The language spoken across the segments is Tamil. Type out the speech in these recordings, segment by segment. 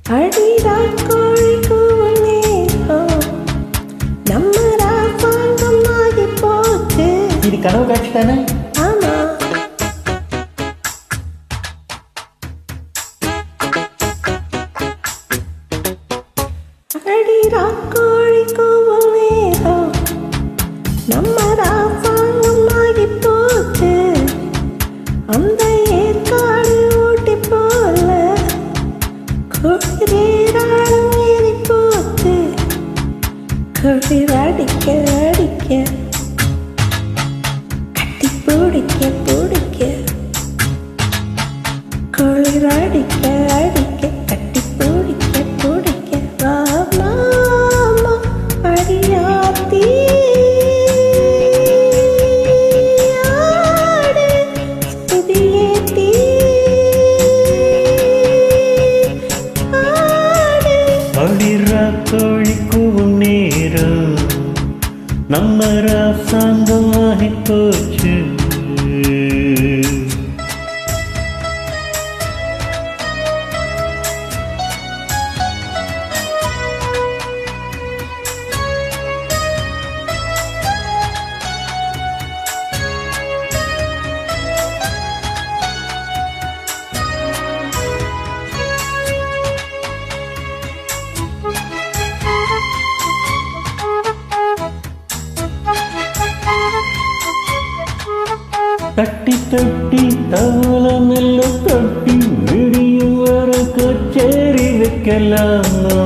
அடிராக் கோழி கூவும் நேரம் நம்ம ராசாங்கமாகி போச்சு. இது கனவு காட்சி தானே? ஆமா. அடிராக் கோழி கூவும் நேரம் நம்ம ராசாங்கமாகி போச்சு. அந்த ஏற்காடு ஊட்டி போல குளிரேராளம் ஏறி போச்சு. குளிர் அடிக்க அடிக்க கட்டி பிடிக்க பிடிக்க குளிர் அடிக்க அடிக்க கட்டி பிடிக்க பிடிக்க வாமா அடியாத்தி ஆடு புதியேத்தி ஆடு. அடிராக் கோழி கூவும் நேரம் நம்ம ராசாங்கமாகி போச்சு. தட்டி தட்டி தவள மெல்ல தட்டி விடியும் வர கச்சேரி வைக்கலாமா?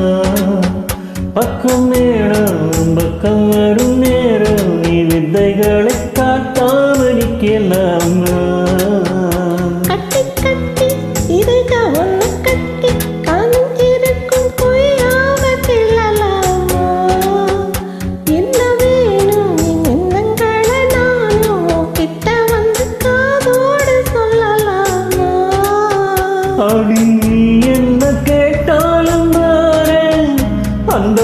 பக்கம் நேரம் பக்கம் வரும் நேரம் நீ வித்தைகளை காட்டாம நிக்கலாமா? கட்டி கட்டி இருக ஒன்று கட்டி காஞ்சிருக்கும் கொய்யாவ கிள்ளலாமா? என்ன வேணும் எண்ணங்களை நானும் கிட்ட வந்து காதோடு சொல்லலாமா? அடி என்ன கேட்டாலும் வாரேன், அந்த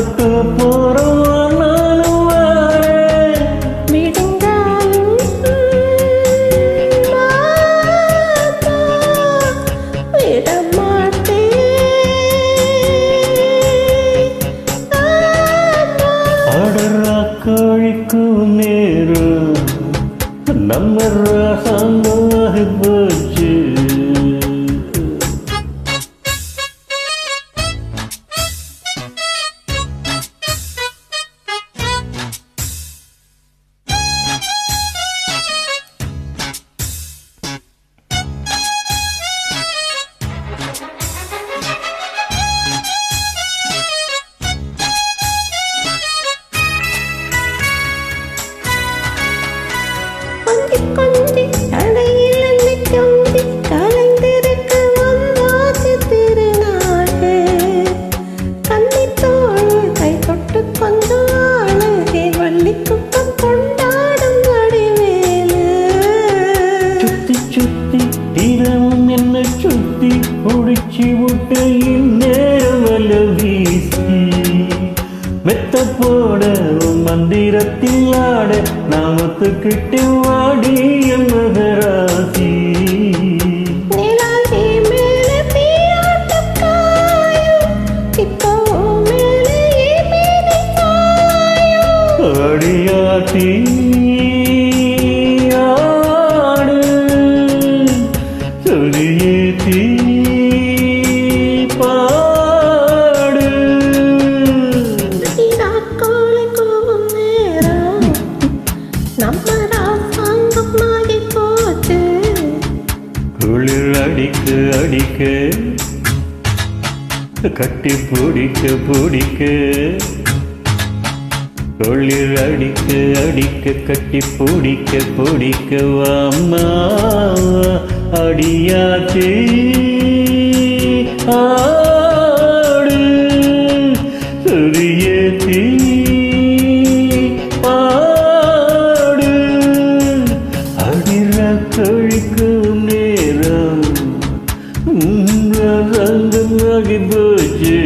போறோம் நானும் வாரேன். விடுங்காலும் மாதா விடமாட்டேன். அடிராக் கோழி கூவும் நேரம் நம்ம ராசாங்கமாகி போச்சு. கொஞ்சி கொஞ்சி தடையில் என்னை கொஞ்சி கலைந்திருக்க வந்தாச்சு திருநாளே. கன்னித்தோள் கை தொட்டு கொஞ்சம் ஆளுகை வள்ளிக்குப்பம் கொண்டாடும் வடிவேலு. சுத்தி சுத்தி தினமும் என்ன சுத்தி முடிச்சு விட்டு இந்நேரம் வல வீசி மெத்த போட மந்திரத்தில் ஆட நாமத்துக்கிட்டு வாடிய மகராசி. நிலாவே மேலே தீயாட்டம் காயும், இப்போ மேலே மேலே சாயும். அடியாத்தி ஆடு சொல்லியேத்தி பாடு. அடிராக் கோழி கூவும் நேரம் நம்ம ராசாங்கமாகி போச்சு. குளிர் அடிக்க அடிக்க கட்டி பிடிக்க பிடிக்க குளிர் அடிக்க அடிக்க கட்டி பிடிக்க பிடிக்க வாம்மா அடியாச்சி ஆடு சரியேத்தி பாடு. அடிராக் கோழி கூவும் நேரம் ரங்கமாகி போச்சு.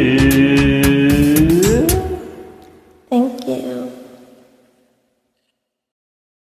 Thank you.